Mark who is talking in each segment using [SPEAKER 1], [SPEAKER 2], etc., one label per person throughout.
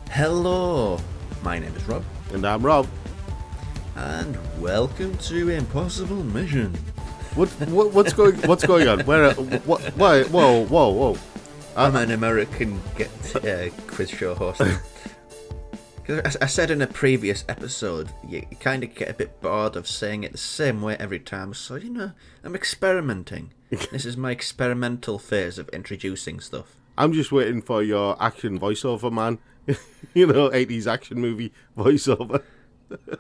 [SPEAKER 1] Hello, my name is Rob,
[SPEAKER 2] And I'm Rob.
[SPEAKER 1] and welcome to Impossible Mission.
[SPEAKER 2] What's going on? Why? Whoa!
[SPEAKER 1] I'm an American quiz show host. 'Cause I said in a previous episode, you kind of get a bit bored of saying it the same way every time, so I'm experimenting. This is my experimental phase of introducing stuff.
[SPEAKER 2] I'm just waiting for your action voiceover, man. 80s action movie voiceover.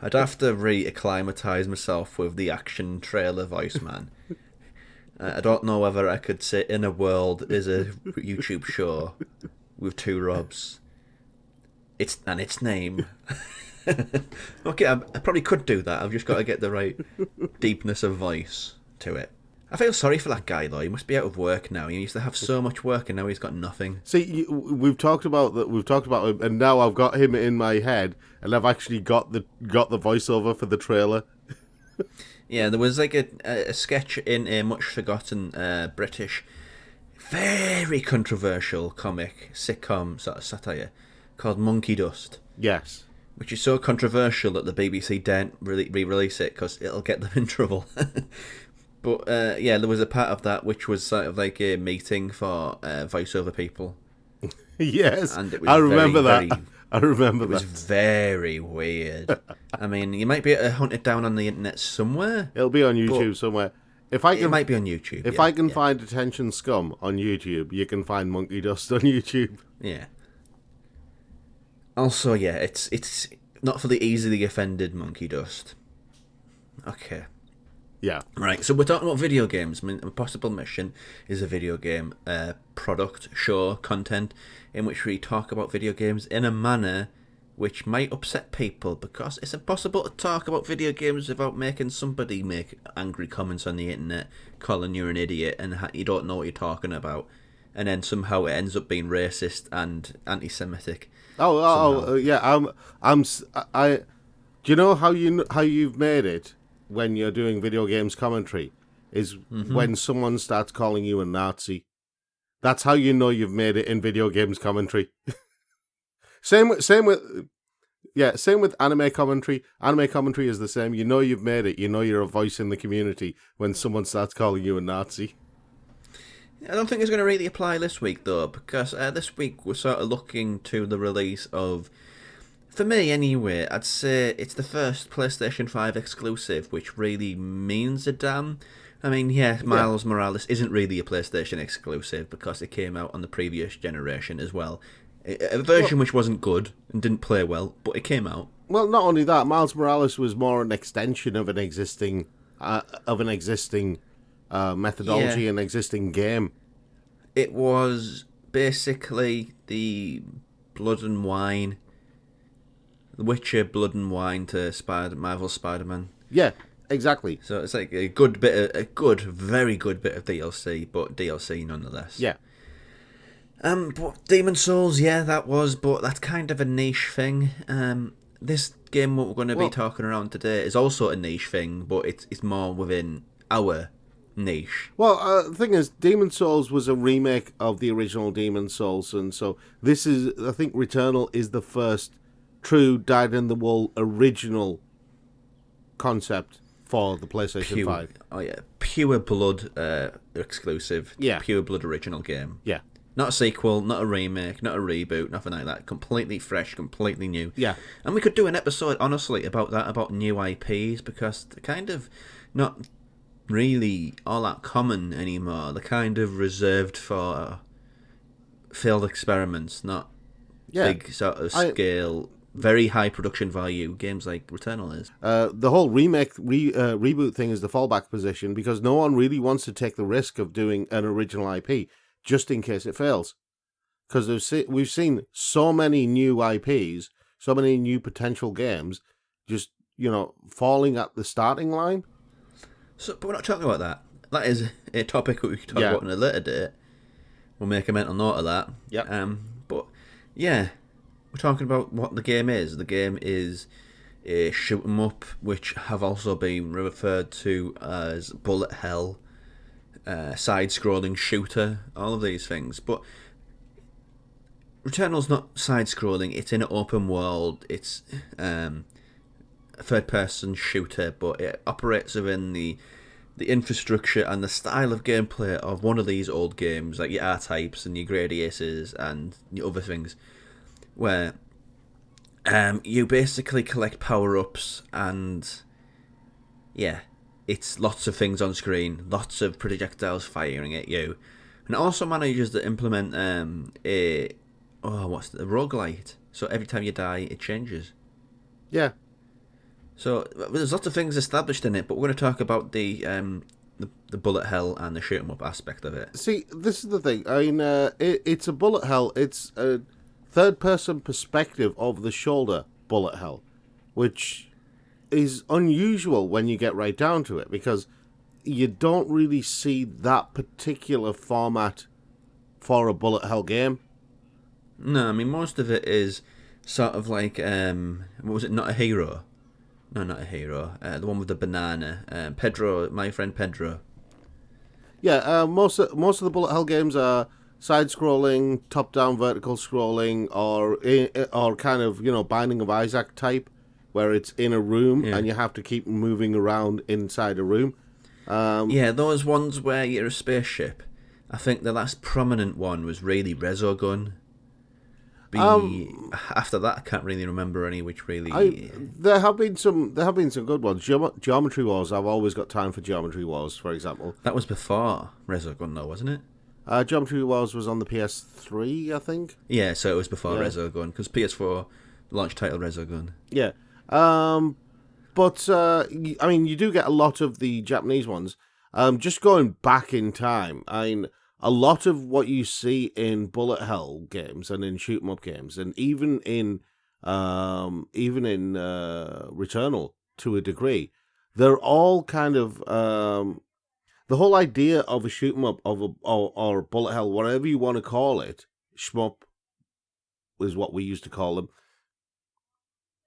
[SPEAKER 1] I'd have to re-acclimatise myself with the action trailer voice, man. I don't know whether I could say Inner World is a YouTube show with two Robs. Its name. Okay, I probably could do that. I've just got to get the right deepness of voice to it. I feel sorry for that guy though. He must be out of work now. He used to have so much work, and now he's got nothing.
[SPEAKER 2] See, we've talked about that. We've talked about him, and now I've got him in my head, and I've actually got the voiceover for the trailer.
[SPEAKER 1] Yeah, there was like a sketch in a much forgotten British, very controversial comic sitcom sort of satire called Monkey Dust.
[SPEAKER 2] Yes.
[SPEAKER 1] Which is so controversial that the BBC daren't really re-release it because it'll get them in trouble. But there was a part of that which was sort of like a meeting for voiceover people.
[SPEAKER 2] Yes,
[SPEAKER 1] And it was
[SPEAKER 2] I remember that.
[SPEAKER 1] It was very weird. I mean, you might be able to hunt it down on the internet somewhere.
[SPEAKER 2] It'll be on YouTube somewhere. It might
[SPEAKER 1] be on YouTube.
[SPEAKER 2] If I can find Attention Scum on YouTube, you can find Monkey Dust on YouTube.
[SPEAKER 1] Yeah. Also, it's not for the easily offended, Monkey Dust. Okay.
[SPEAKER 2] Yeah.
[SPEAKER 1] Right, so we're talking about video games. I mean, Impossible Mission is a video game product, show, content, in which we talk about video games in a manner which might upset people, because it's impossible to talk about video games without making somebody make angry comments on the internet, calling you an idiot, and you don't know what you're talking about, and then somehow it ends up being racist and anti-Semitic.
[SPEAKER 2] Yeah. Do you know how you've made it? When you're doing video games commentary, is when someone starts calling you a Nazi. That's how you know you've made it in video games commentary. Same with anime commentary. Anime commentary is the same. You know you've made it. You know you're a voice in the community when someone starts calling you a Nazi.
[SPEAKER 1] I don't think it's going to really apply this week, though, because this week we're sort of looking to the release of, for me anyway, I'd say it's the first PlayStation 5 exclusive, which really means a damn. I mean, Miles Morales isn't really a PlayStation exclusive because it came out on the previous generation as well. A version which wasn't good and didn't play well, but it came out.
[SPEAKER 2] Well, not only that, Miles Morales was more an extension of an existing methodology, an existing game.
[SPEAKER 1] It was basically the Blood and Wine, The Witcher Blood and Wine to Marvel Spider-Man.
[SPEAKER 2] Yeah, exactly.
[SPEAKER 1] So it's like very good bit of DLC, but DLC nonetheless.
[SPEAKER 2] Yeah.
[SPEAKER 1] But Demon Souls, but that's kind of a niche thing. This game, what we're going to be talking around today, is also a niche thing, but it's more within our niche.
[SPEAKER 2] Well, the thing is, Demon Souls was a remake of the original Demon Souls, and so this is, I think, Returnal is the first true dyed-in-the-wool original concept for the PlayStation 5.
[SPEAKER 1] Oh yeah, pure blood exclusive.
[SPEAKER 2] Yeah.
[SPEAKER 1] Pure blood original game.
[SPEAKER 2] Yeah.
[SPEAKER 1] Not a sequel, not a remake, not a reboot, nothing like that. Completely fresh, completely new.
[SPEAKER 2] Yeah.
[SPEAKER 1] And we could do an episode, honestly, about that, about new IPs, because they're kind of not really all that common anymore. They're kind of reserved for failed experiments, not big sort of scale, very high production value games like Returnal is.
[SPEAKER 2] The whole reboot thing is the fallback position because no one really wants to take the risk of doing an original IP just in case it fails. Because we've seen so many new IPs, so many new potential games just, falling at the starting line.
[SPEAKER 1] So, but we're not talking about that. That is a topic that we can talk about in a later date. We'll make a mental note of that.
[SPEAKER 2] Yeah.
[SPEAKER 1] But yeah, we're talking about what the game is. The game is a shoot 'em up, which have also been referred to as bullet hell, side-scrolling shooter, all of these things. But Returnal's not side-scrolling. It's in an open world. It's a third-person shooter, but it operates within the infrastructure and the style of gameplay of one of these old games, like your R-Types and your Gradiuses and your other things, where you basically collect power-ups and, yeah, it's lots of things on screen, lots of projectiles firing at you. And it also manages to implement a roguelite. So every time you die, it changes.
[SPEAKER 2] Yeah.
[SPEAKER 1] So there's lots of things established in it, but we're going to talk about the bullet hell and the shoot 'em up aspect of it.
[SPEAKER 2] See, this is the thing. I mean, it's a bullet hell. It's a third-person perspective of the shoulder bullet hell, which is unusual when you get right down to it, because you don't really see that particular format for a bullet hell game.
[SPEAKER 1] No, I mean, most of it is sort of like, what was it, Not a Hero? No, Not a Hero. The one with the banana. Pedro, my friend Pedro.
[SPEAKER 2] Yeah, most of the bullet hell games are side-scrolling, top-down vertical scrolling, or kind of, Binding of Isaac type, where it's in a room and you have to keep moving around inside a room.
[SPEAKER 1] Yeah, those ones where you're a spaceship. I think the last prominent one was really Resogun. After that, I can't really remember any which really.
[SPEAKER 2] There have been some good ones. Geometry Wars. I've always got time for Geometry Wars, for example.
[SPEAKER 1] That was before Resogun, though, wasn't it?
[SPEAKER 2] Geometry Wars was on the PS3, I think.
[SPEAKER 1] Yeah, so it was before Resogun, because PS4 launch title Resogun.
[SPEAKER 2] Yeah. But I mean, you do get a lot of the Japanese ones. Just going back in time, I mean, a lot of what you see in bullet hell games and in shoot 'em up games, and even in Returnal to a degree, they're all kind of the whole idea of a shoot 'em up or bullet hell, whatever you want to call it, shmup is what we used to call them.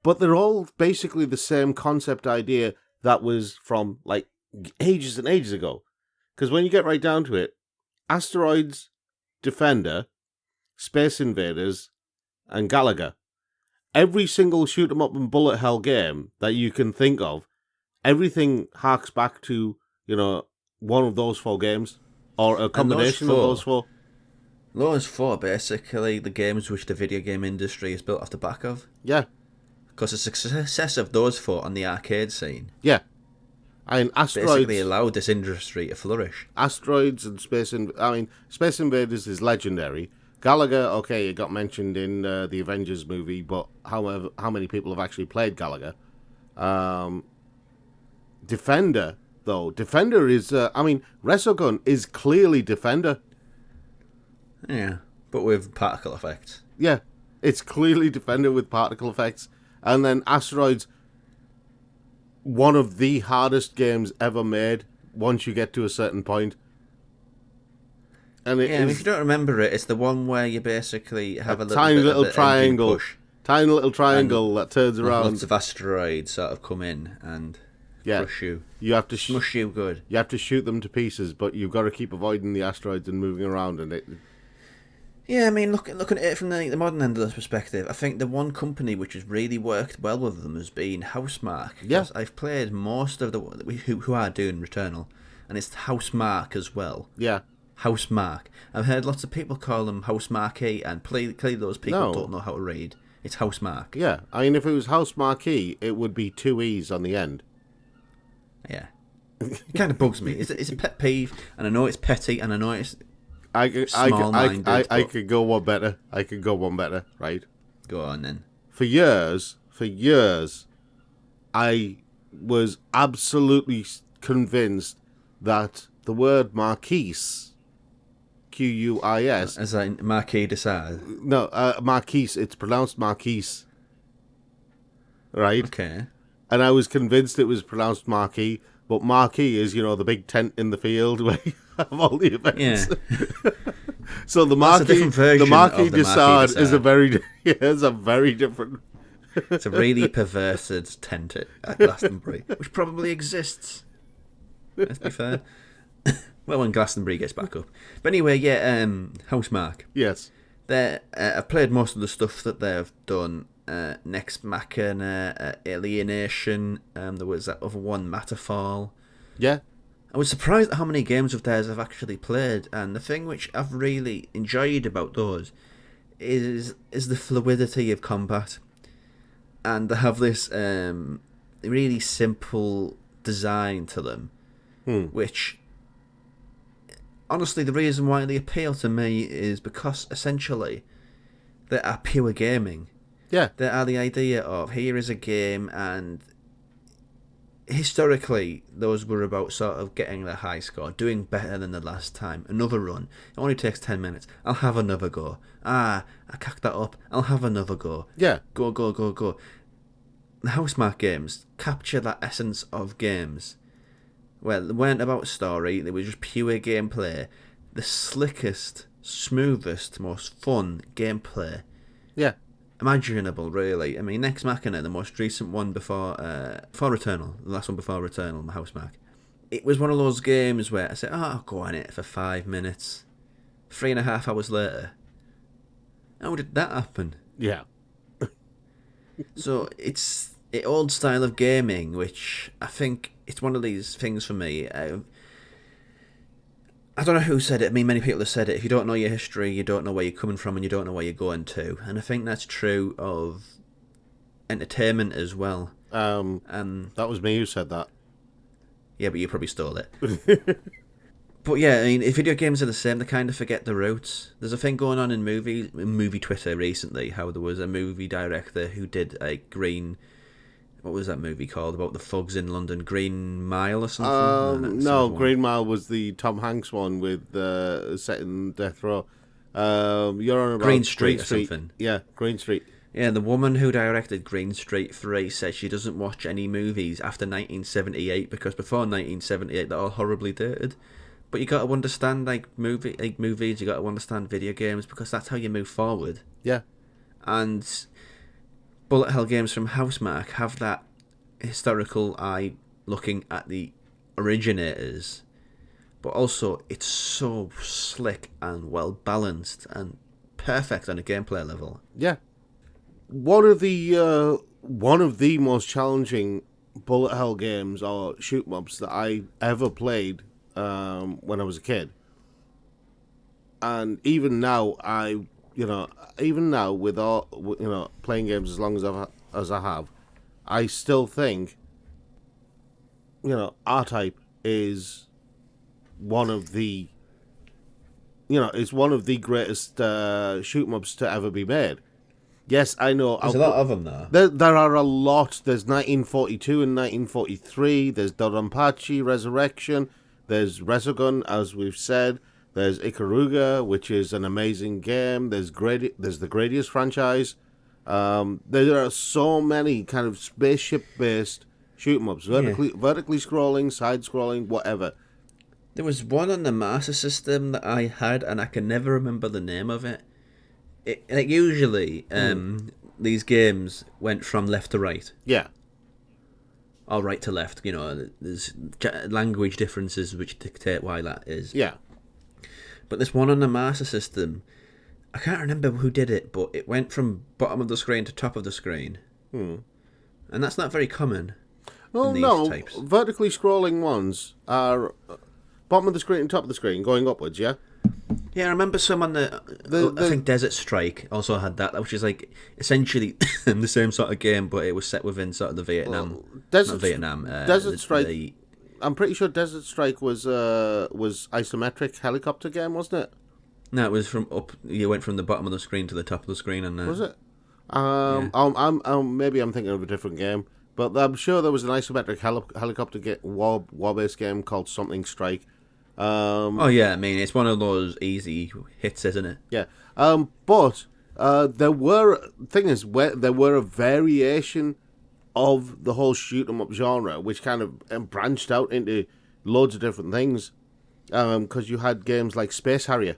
[SPEAKER 2] But they're all basically the same concept idea that was from like ages and ages ago. Because when you get right down to it, Asteroids, Defender, Space Invaders, and Galaga. Every single shoot 'em up and bullet hell game that you can think of, everything harks back to, one of those four games, or a combination of those four.
[SPEAKER 1] Those four, basically, the games which the video game industry is built off the back of.
[SPEAKER 2] Yeah.
[SPEAKER 1] Because the success of those four on the arcade scene.
[SPEAKER 2] Yeah. I mean, Asteroids
[SPEAKER 1] basically allowed this industry to flourish.
[SPEAKER 2] Asteroids and Space Invaders is legendary. Galaga, okay, it got mentioned in the Avengers movie, but however, how many people have actually played Galaga? Defender, though. Defender is, Resogun is clearly Defender.
[SPEAKER 1] Yeah, but with particle effects.
[SPEAKER 2] Yeah, it's clearly Defender with particle effects. And then Asteroids, one of the hardest games ever made once you get to a certain point. And
[SPEAKER 1] if you don't remember it, it's the one where you basically have a
[SPEAKER 2] tiny little triangle.
[SPEAKER 1] Push,
[SPEAKER 2] tiny little triangle that turns around.
[SPEAKER 1] Lots of asteroids sort of come in and crush you.
[SPEAKER 2] You have to
[SPEAKER 1] smush you good.
[SPEAKER 2] You have to shoot them to pieces, but you've got to keep avoiding the asteroids and moving around. And it.
[SPEAKER 1] Yeah, I mean, looking at it from the modern end of this perspective, I think the one company which has really worked well with them has been Housemarque.
[SPEAKER 2] Yeah.
[SPEAKER 1] I've played most of the who are doing Returnal, and it's Housemarque as well.
[SPEAKER 2] Yeah.
[SPEAKER 1] Housemarque. I've heard lots of people call them Housemarque, and clearly those people don't know how to read. It's Housemarque.
[SPEAKER 2] Yeah, I mean, if it was Housemarque, it would be two E's on the end.
[SPEAKER 1] Yeah. It kind of bugs me. It's a pet peeve, and I know it's petty, and I know it's
[SPEAKER 2] I could go one better. Right?
[SPEAKER 1] Go on then.
[SPEAKER 2] For years, I was absolutely convinced that the word Marquise, Quis,
[SPEAKER 1] as in Marquis de Sade.
[SPEAKER 2] No, Marquise. It's pronounced Marquise. Right?
[SPEAKER 1] Okay.
[SPEAKER 2] And I was convinced it was pronounced Marquis, but Marquis is, the big tent in the field where you have all the events.
[SPEAKER 1] Yeah.
[SPEAKER 2] So the Marquis de Sade is a very different.
[SPEAKER 1] It's a really perverted tent at Glastonbury, which probably exists. Let's be fair. Well, when Glastonbury gets back up. But anyway, yeah, Housemarque.
[SPEAKER 2] Yes.
[SPEAKER 1] I've played most of the stuff that they've done. Next Machina, Alienation. There was that other one, Matterfall.
[SPEAKER 2] Yeah.
[SPEAKER 1] I was surprised at how many games of theirs I've actually played, and the thing which I've really enjoyed about those is the fluidity of combat, and they have this really simple design to them, which honestly the reason why they appeal to me is because essentially they are pure gaming.
[SPEAKER 2] Yeah.
[SPEAKER 1] They are the idea of here is a game, and historically those were about sort of getting the high score, doing better than the last time, another run, it only takes 10 minutes, I'll have another go, I cocked that up, I'll have another go,
[SPEAKER 2] Yeah.
[SPEAKER 1] go. The Housemarque games capture that essence of games where they weren't about story, they were just pure gameplay, the slickest, smoothest, most fun gameplay
[SPEAKER 2] Yeah.
[SPEAKER 1] imaginable, really. I mean, Next Machina, the most recent one before Returnal, the last one before Returnal, Housemarque. It was one of those games where I said, I'll go on it for 5 minutes. 3.5 hours later, how did that happen?
[SPEAKER 2] Yeah.
[SPEAKER 1] So it's the old style of gaming, which I think it's one of these things for me. I don't know who said it. I mean, many people have said it. If you don't know your history, you don't know where you're coming from, and you don't know where you're going to. And I think that's true of entertainment as well.
[SPEAKER 2] That was me who said that.
[SPEAKER 1] Yeah, but you probably stole it. But yeah, I mean, if video games are the same, they kind of forget the roots. There's a thing going on in movie Twitter recently, how there was a movie director who did a green... What was that movie called? About the thugs in London? Green Mile or something?
[SPEAKER 2] No, Green Mile was the Tom Hanks one with set in Death Row. You're on about
[SPEAKER 1] Green Street or something.
[SPEAKER 2] Yeah, Green Street.
[SPEAKER 1] Yeah, the woman who directed Green Street 3 says she doesn't watch any movies after 1978 because before 1978 they're all horribly dated. But you got to understand movies, you got to understand video games because that's how you move forward.
[SPEAKER 2] Yeah.
[SPEAKER 1] And bullet hell games from Housemarque have that historical eye looking at the originators, but also it's so slick and well balanced and perfect on a gameplay level.
[SPEAKER 2] Yeah. One of the most challenging bullet hell games or shoot 'em ups that I ever played when I was a kid, and even now with all playing games as long as I have, I still think R-Type is one of the greatest shoot 'em ups to ever be made. Yes, I know.
[SPEAKER 1] There's a lot of them, though.
[SPEAKER 2] There are a lot. There's 1942 and 1943. There's Dodonpachi, Resurrection. There's Resogun, as we've said. There's Ikaruga, which is an amazing game. There's the Gradius franchise. There are so many kind of spaceship-based shoot-em-ups. Vertically scrolling, side-scrolling, whatever.
[SPEAKER 1] There was one on the Master System that I had, and I can never remember the name of it. Usually, these games went from left to right.
[SPEAKER 2] Yeah.
[SPEAKER 1] Or right to left. There's language differences which dictate why that is.
[SPEAKER 2] Yeah.
[SPEAKER 1] But this one on the Master System, I can't remember who did it, but it went from bottom of the screen to top of the screen. And that's not very common.
[SPEAKER 2] Well, no. Types. Vertically scrolling ones are bottom of the screen and top of the screen, going upwards, yeah?
[SPEAKER 1] Yeah, I remember some on I think Desert Strike also had that, which is like essentially the same sort of game, but it was set within sort of the Vietnam.
[SPEAKER 2] Desert Strike. I'm pretty sure Desert Strike was isometric helicopter game, wasn't it?
[SPEAKER 1] No, it was from up. You went from the bottom of the screen to the top of the screen, and
[SPEAKER 2] was it? Maybe I'm thinking of a different game, but I'm sure there was an isometric helicopter war-based game called something Strike.
[SPEAKER 1] Oh yeah, I mean it's one of those easy hits, isn't it?
[SPEAKER 2] Yeah. But there were a variation of the whole shoot 'em up genre, which kind of branched out into loads of different things. Because you had games like Space Harrier.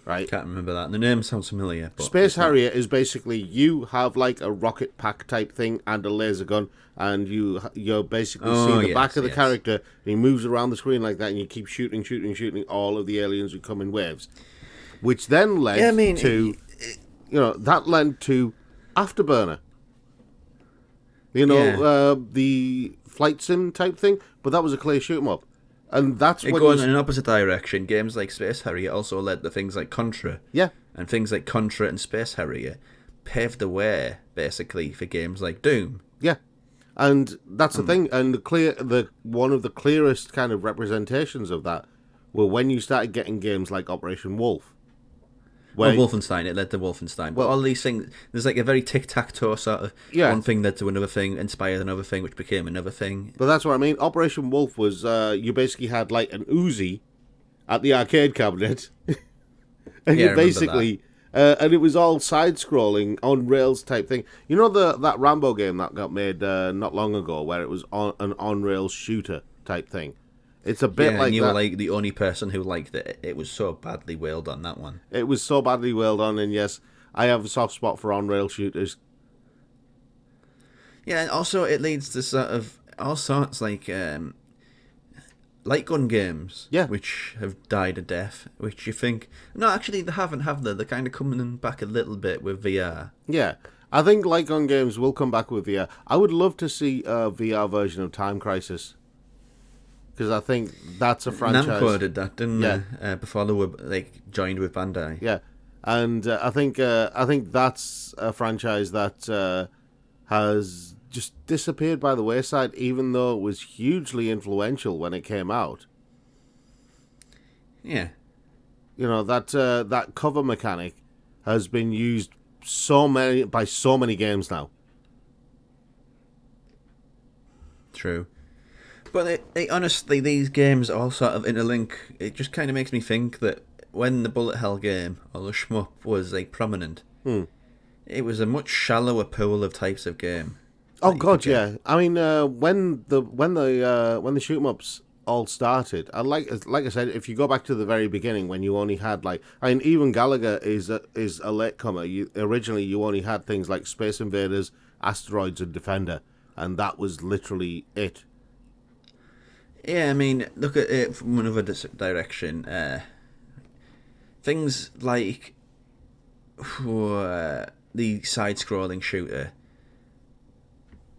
[SPEAKER 2] Right.
[SPEAKER 1] Can't remember that. The name sounds familiar. But
[SPEAKER 2] Space Harrier is basically you have like a rocket pack type thing and a laser gun, and you're basically see the back of the character, and he moves around the screen like that, and you keep shooting all of the aliens who come in waves. which then led
[SPEAKER 1] Yeah, I mean,
[SPEAKER 2] to, that led to Afterburner. You know,
[SPEAKER 1] yeah.
[SPEAKER 2] the flight sim type thing, but that was a clear shoot 'em up. And that's
[SPEAKER 1] It
[SPEAKER 2] when
[SPEAKER 1] going in an opposite direction. Games like Space Harrier also led to things like Contra.
[SPEAKER 2] Yeah.
[SPEAKER 1] And things like Contra and Space Harrier paved the way, basically, for games like Doom.
[SPEAKER 2] Yeah. And that's the thing. And one of the clearest kind of representations of that were when you started getting games like Operation Wolf.
[SPEAKER 1] Well, Wolfenstein, it led to Wolfenstein. But
[SPEAKER 2] Well,
[SPEAKER 1] all these things, there's like a very tic-tac-toe sort of one thing led to another thing, inspired another thing, which became another thing.
[SPEAKER 2] But that's what I mean. Operation Wolf was, you basically had like an Uzi at the arcade cabinet. And
[SPEAKER 1] Yeah, I
[SPEAKER 2] you
[SPEAKER 1] remember
[SPEAKER 2] basically, and it was all side-scrolling, on rails type thing. You know that Rambo game that got made not long ago, where it was an on-rails shooter type thing? It's a bit like
[SPEAKER 1] and you
[SPEAKER 2] that.
[SPEAKER 1] were like the only person who liked it. It was so badly wailed on, that one.
[SPEAKER 2] It was so badly well done, and yes, I have a soft spot for on-rail shooters.
[SPEAKER 1] Yeah, and also it leads to sort of all sorts like light gun games,
[SPEAKER 2] Yeah.
[SPEAKER 1] which have died a death. Which you think, no, actually they haven't, have they? They're kind of coming back a little bit with VR.
[SPEAKER 2] Yeah, I think light gun games will come back with VR. I would love to see a VR version of Time Crisis, because I think that's a franchise.
[SPEAKER 1] Namco did that, didn't
[SPEAKER 2] Yeah.
[SPEAKER 1] they? Before they were joined with Bandai.
[SPEAKER 2] Yeah, and I think that's a franchise that has just disappeared by the wayside, even though it was hugely influential when it came out.
[SPEAKER 1] Yeah.
[SPEAKER 2] You know, that cover mechanic has been used by so many games now.
[SPEAKER 1] True. But honestly, these games all sort of interlink. It just kind of makes me think that when the bullet hell game or the shmup was prominent, it was a much shallower pool of types of game.
[SPEAKER 2] Oh God, yeah. I mean, when the shoot 'em ups all started, and like I said, if you go back to the very beginning when you only had even Gallagher is a latecomer. Originally you only had things like Space Invaders, Asteroids, and Defender, and that was literally it.
[SPEAKER 1] Yeah, I mean, look at it from another direction. Things like the side-scrolling shooter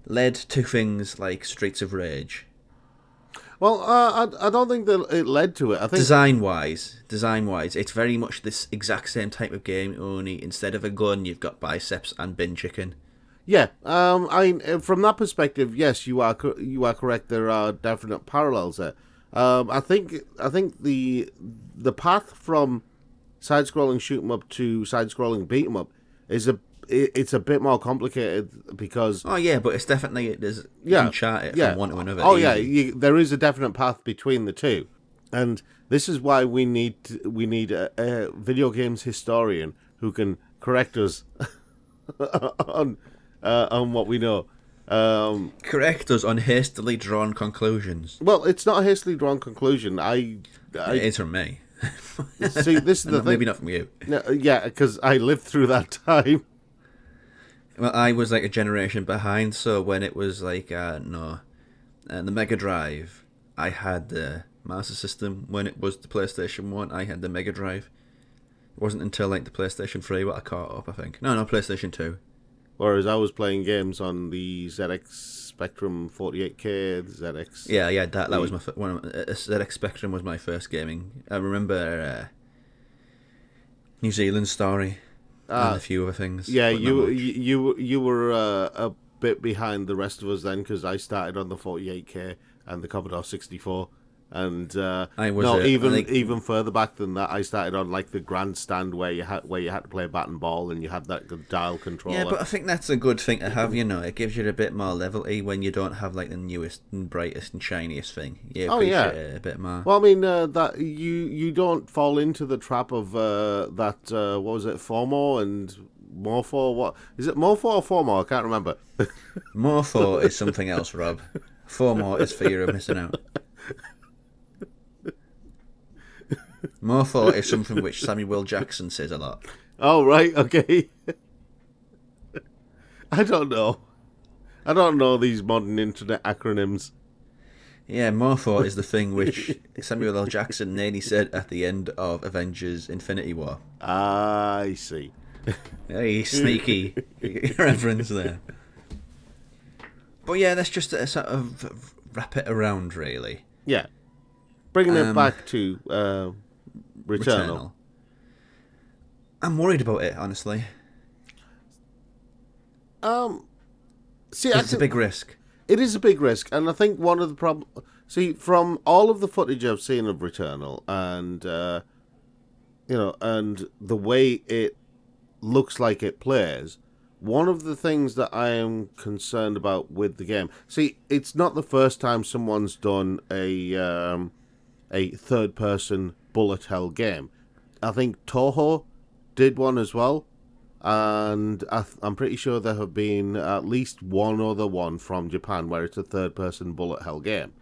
[SPEAKER 1] led to things like Streets of Rage.
[SPEAKER 2] Well, I don't think that it led to it. I think
[SPEAKER 1] Design-wise, it's very much this exact same type of game, only instead of a gun, you've got biceps and bin chicken.
[SPEAKER 2] Yeah, from that perspective, yes, you are correct. There are definite parallels there. I think the path from side-scrolling shoot 'em up to side-scrolling beat 'em up it's a bit more complicated because
[SPEAKER 1] but it's definitely you can chart it from one to another.
[SPEAKER 2] There is a definite path between the two, and this is why we need a video games historian who can correct us on what we know.
[SPEAKER 1] Correct us on hastily drawn conclusions.
[SPEAKER 2] Well, it's not a hastily drawn conclusion.
[SPEAKER 1] It's from me.
[SPEAKER 2] See, this is the thing.
[SPEAKER 1] Maybe not from you.
[SPEAKER 2] No, yeah, because I lived through that time.
[SPEAKER 1] Well, I was a generation behind, so when it was the Mega Drive, I had the Master System. When it was the PlayStation 1, I had the Mega Drive. It wasn't until the PlayStation 3 what I caught up, I think. No, PlayStation 2.
[SPEAKER 2] Whereas I was playing games on the ZX Spectrum 48K, the ZX...
[SPEAKER 1] Yeah, that was my ZX Spectrum was my first gaming. I remember New Zealand Story and a few other things.
[SPEAKER 2] Yeah, you were a bit behind the rest of us then, because I started on the 48K and the Commodore 64. And
[SPEAKER 1] I was
[SPEAKER 2] even further back than that, I started on the grandstand where you had to play bat and ball, and you had that dial controller.
[SPEAKER 1] Yeah, but I think that's a good thing to have. It gives you a bit more levity when you don't have the newest and brightest and shiniest thing. You appreciate it a bit more.
[SPEAKER 2] Well, I mean that you don't fall into the trap of that. What was it, FOMO and Morpho? What is it, Morpho or FOMO? I can't remember.
[SPEAKER 1] Morpho is something else, Rob. FOMO is fear of missing out. Morpho is something which Samuel Jackson says a lot.
[SPEAKER 2] Oh, right, okay. I don't know these modern internet acronyms.
[SPEAKER 1] Yeah, Morpho is the thing which Samuel L. Jackson nearly said at the end of Avengers Infinity War.
[SPEAKER 2] I see.
[SPEAKER 1] Hey, sneaky reference there. But yeah, let's just sort of wrap it around, really.
[SPEAKER 2] Yeah. Bringing it
[SPEAKER 1] Um,
[SPEAKER 2] back to Returnal.
[SPEAKER 1] Returnal. I'm worried about it, honestly.
[SPEAKER 2] See,
[SPEAKER 1] Because it's a big risk.
[SPEAKER 2] it is a big risk, and I think one of the problems. See, from all of the footage I've seen of Returnal, and and the way it looks like it plays, one of the things that I am concerned about with the game. See, it's not the first time someone's done a third-person bullet hell game. I think Toho did one as well, and I'm pretty sure there have been at least one other one from Japan where it's a third-person bullet hell game.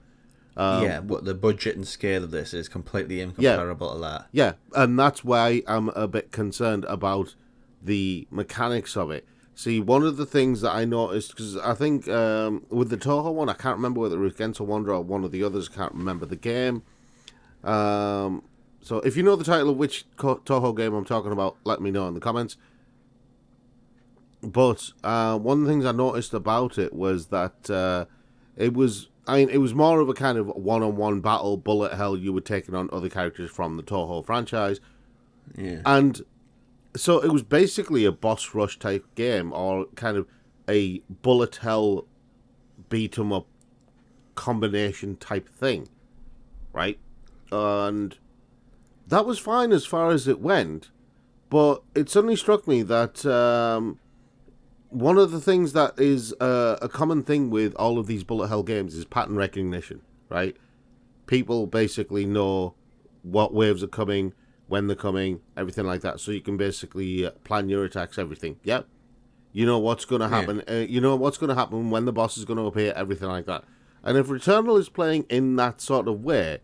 [SPEAKER 1] Yeah, but the budget and scale of this is completely incomparable to that.
[SPEAKER 2] Yeah, and that's why I'm a bit concerned about the mechanics of it. See, one of the things that I noticed, because I think with the Toho one, I can't remember whether it was Gensel Wanderer or one of the others, I can't remember the game. So if you know the title of which Toho game I'm talking about, let me know in the comments. But one of the things I noticed about it was that it was more of a kind of one-on-one battle, bullet hell. You were taking on other characters from the Toho franchise.
[SPEAKER 1] Yeah.
[SPEAKER 2] And so it was basically a boss rush type game, or kind of a bullet hell beat 'em up combination type thing, right? And that was fine as far as it went, but it suddenly struck me that one of the things that is a common thing with all of these bullet hell games is pattern recognition, right? People basically know what waves are coming, when they're coming, everything like that. So you can basically plan your attacks, everything. Yep. You know what's going to happen.
[SPEAKER 1] Yeah.
[SPEAKER 2] You know what's going to happen when the boss is going to appear, everything like that. And if Returnal is playing in that sort of way,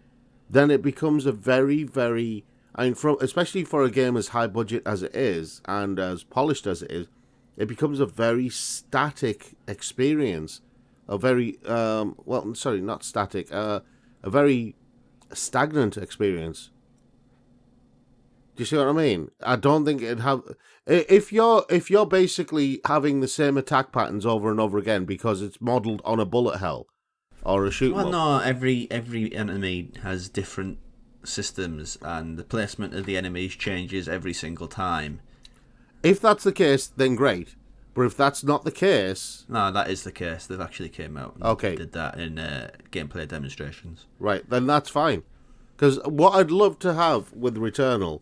[SPEAKER 2] then it becomes a very, very... especially for a game as high budget as it is, and as polished as it is, it becomes a very static experience. A very... not static. A very stagnant experience. Do you see what I mean? I don't think it'd have... If you're basically having the same attack patterns over and over again because it's modelled on a bullet hell or a shoot 'em
[SPEAKER 1] Well,
[SPEAKER 2] up.
[SPEAKER 1] no, every enemy has different systems, and the placement of the enemies changes every single time.
[SPEAKER 2] If that's the case, then great. But if that's not the case...
[SPEAKER 1] No, that is the case. They've actually came out and did that in gameplay demonstrations.
[SPEAKER 2] Right, then that's fine. Because what I'd love to have with Returnal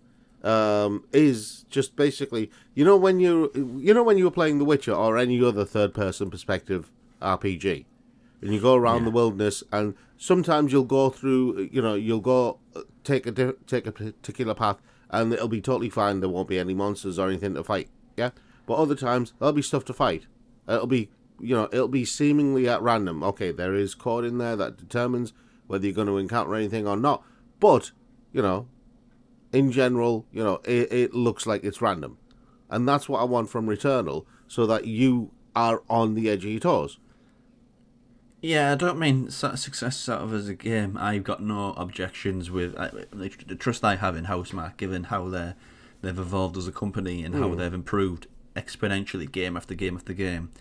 [SPEAKER 2] is just basically... when you were playing The Witcher or any other third-person perspective RPG, and you go around the wilderness, and sometimes you'll go through, you'll go take a particular path, and it'll be totally fine. There won't be any monsters or anything to fight. Yeah, but other times there'll be stuff to fight. It'll be seemingly at random. Okay, there is code in there that determines whether you're going to encounter anything or not. But in general, it looks like it's random, and that's what I want from Returnal, so that you are on the edge of your toes.
[SPEAKER 1] Yeah, I don't mean success sort of as a game. I've got no objections with the trust I have in Housemarque, given how they've evolved as a company and how they've improved exponentially game after game after game.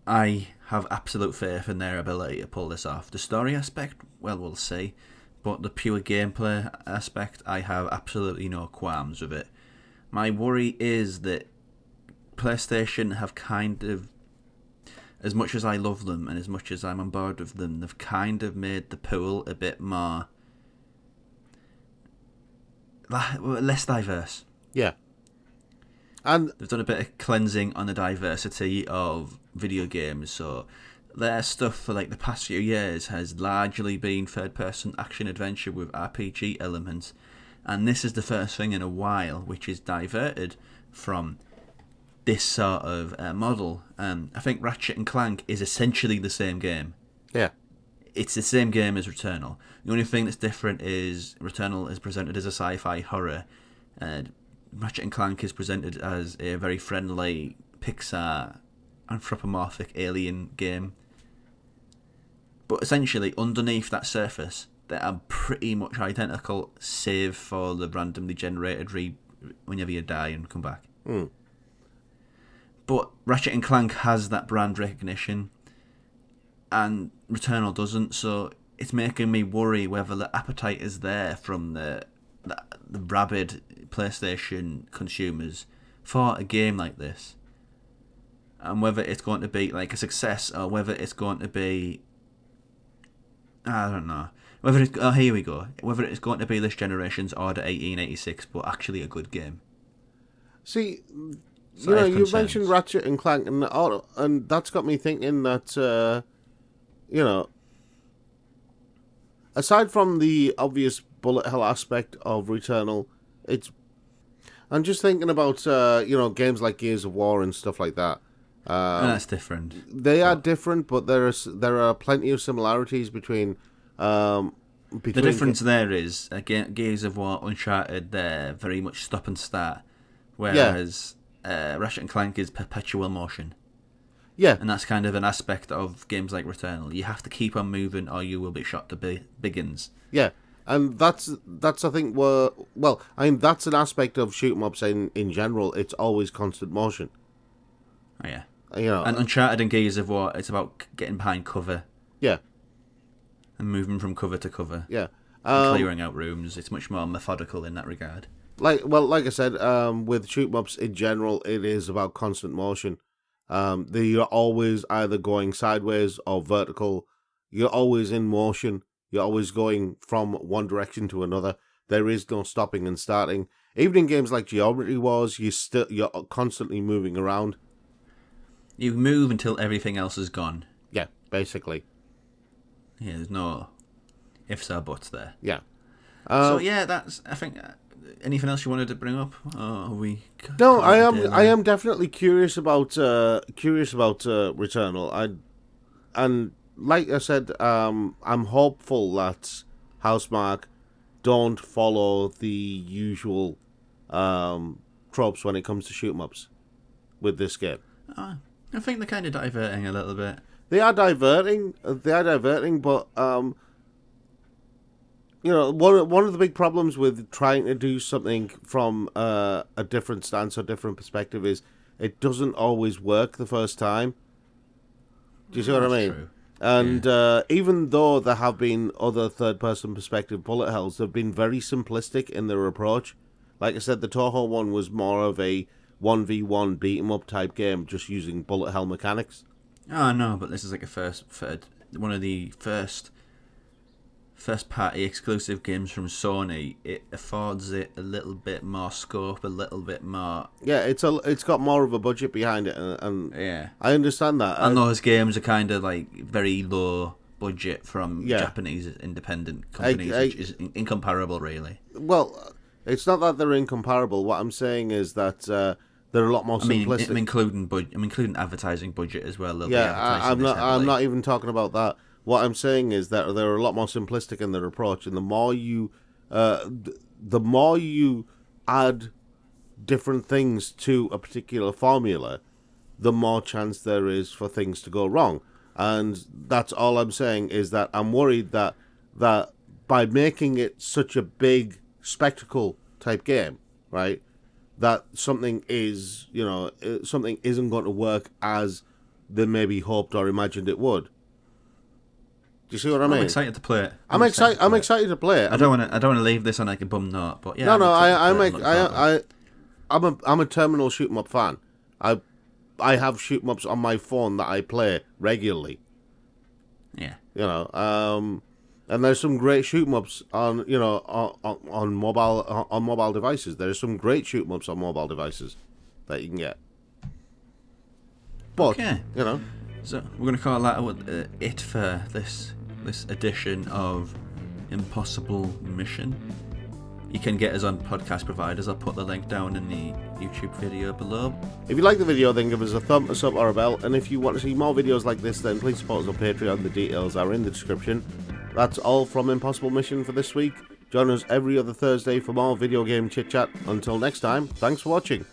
[SPEAKER 1] I have absolute faith in their ability to pull this off. The story aspect, well, we'll see. But the pure gameplay aspect, I have absolutely no qualms with it. My worry is that PlayStation have kind of, as much as I love them and as much as I'm on board with them, they've kind of made the pool a bit more... less diverse.
[SPEAKER 2] Yeah. And
[SPEAKER 1] they've done a bit of cleansing on the diversity of video games, so their stuff for the past few years has largely been third-person action-adventure with RPG elements, and this is the first thing in a while which is diverted from this sort of model. I think Ratchet and Clank is essentially the same game.
[SPEAKER 2] Yeah.
[SPEAKER 1] It's the same game as Returnal. The only thing that's different is Returnal is presented as a sci-fi horror, and Ratchet and Clank is presented as a very friendly Pixar anthropomorphic alien game. But essentially, underneath that surface, they are pretty much identical, save for the randomly generated whenever you die and come back. But Ratchet and Clank has that brand recognition, and Returnal doesn't, so it's making me worry whether the appetite is there from the rabid PlayStation consumers for a game like this, and whether it's going to be like a success or whether it's going to be, I don't know, whether it's, here we go, whether it's going to be this generation's Order 1886 but actually a good game.
[SPEAKER 2] See, you mentioned Ratchet and Clank, and that's got me thinking that aside from the obvious bullet hell aspect of Returnal, I'm just thinking about games like Gears of War and stuff like that.
[SPEAKER 1] That's different.
[SPEAKER 2] They are different, but there are plenty of similarities between. The
[SPEAKER 1] difference there is Gears of War, Uncharted, they're very much stop and start, whereas Ratchet and Clank is perpetual motion.
[SPEAKER 2] Yeah,
[SPEAKER 1] and that's kind of an aspect of games like Returnal. You have to keep on moving, or you will be shot to biggins.
[SPEAKER 2] Yeah, and that's I think that's an aspect of shoot 'em ups in general. It's always constant motion.
[SPEAKER 1] Oh yeah,
[SPEAKER 2] and
[SPEAKER 1] Uncharted and Gears of War, it's about getting behind cover.
[SPEAKER 2] Yeah,
[SPEAKER 1] and moving from cover to cover.
[SPEAKER 2] Yeah,
[SPEAKER 1] and clearing out rooms. It's much more methodical in that regard.
[SPEAKER 2] Like I said, with shoot 'em ups in general, it is about constant motion. You're always either going sideways or vertical. You're always in motion. You're always going from one direction to another. There is no stopping and starting. Even in games like Geometry Wars, you're constantly moving around.
[SPEAKER 1] You move until everything else is gone.
[SPEAKER 2] Yeah, basically.
[SPEAKER 1] Yeah, there's no ifs or buts there.
[SPEAKER 2] Yeah.
[SPEAKER 1] So yeah, that's, I think. Anything else you wanted to bring up?
[SPEAKER 2] No, I am definitely curious about Returnal. And like I said, I'm hopeful that Housemarque don't follow the usual tropes when it comes to shoot 'em ups with this game.
[SPEAKER 1] I think they're kind of diverting a little bit.
[SPEAKER 2] They are diverting, but one of the big problems with trying to do something from a different stance or different perspective is it doesn't always work the first time. Do you see what I mean?
[SPEAKER 1] True.
[SPEAKER 2] And even though there have been other third-person perspective bullet hells, they've been very simplistic in their approach. Like I said, the Toho one was more of a 1v1 beat-em-up type game, just using bullet hell mechanics.
[SPEAKER 1] Oh no, but this is like one of the first-party exclusive games from Sony. It affords it a little bit more scope, a little bit more.
[SPEAKER 2] Yeah, it's got more of a budget behind it, and
[SPEAKER 1] yeah,
[SPEAKER 2] I understand that.
[SPEAKER 1] And those games are kind of like very low budget from Japanese independent companies, which is incomparable, really.
[SPEAKER 2] Well, it's not that they're incomparable. What I'm saying is that they're a lot more simplistic.
[SPEAKER 1] I'm including advertising budget as well.
[SPEAKER 2] I'm not even talking about that. What I'm saying is that they're a lot more simplistic in their approach, and the more you add different things to a particular formula, the more chance there is for things to go wrong. And that's all I'm saying, is that I'm worried that by making it such a big spectacle type game, right, that something isn't going to work as they maybe hoped or imagined it would. Do you see what I mean?
[SPEAKER 1] I'm excited to play it.
[SPEAKER 2] I'm excited to play it.
[SPEAKER 1] I don't want to leave this on like a bum note, but yeah.
[SPEAKER 2] I'm a terminal shoot 'em up fan. I have shoot 'em ups on my phone that I play regularly.
[SPEAKER 1] Yeah.
[SPEAKER 2] And there's some great shoot 'em ups on mobile devices. There's some great shoot 'em ups on mobile devices that you can get. But
[SPEAKER 1] so we're going to call that it for this edition of Impossible Mission. You can get us on podcast providers. I'll put the link down in the YouTube video below.
[SPEAKER 2] If you like the video, then give us a thumbs up or a bell. And if you want to see more videos like this, then please support us on Patreon. The details are in the description. That's all from Impossible Mission for this week. Join us every other Thursday for more video game chit-chat. Until next time, thanks for watching.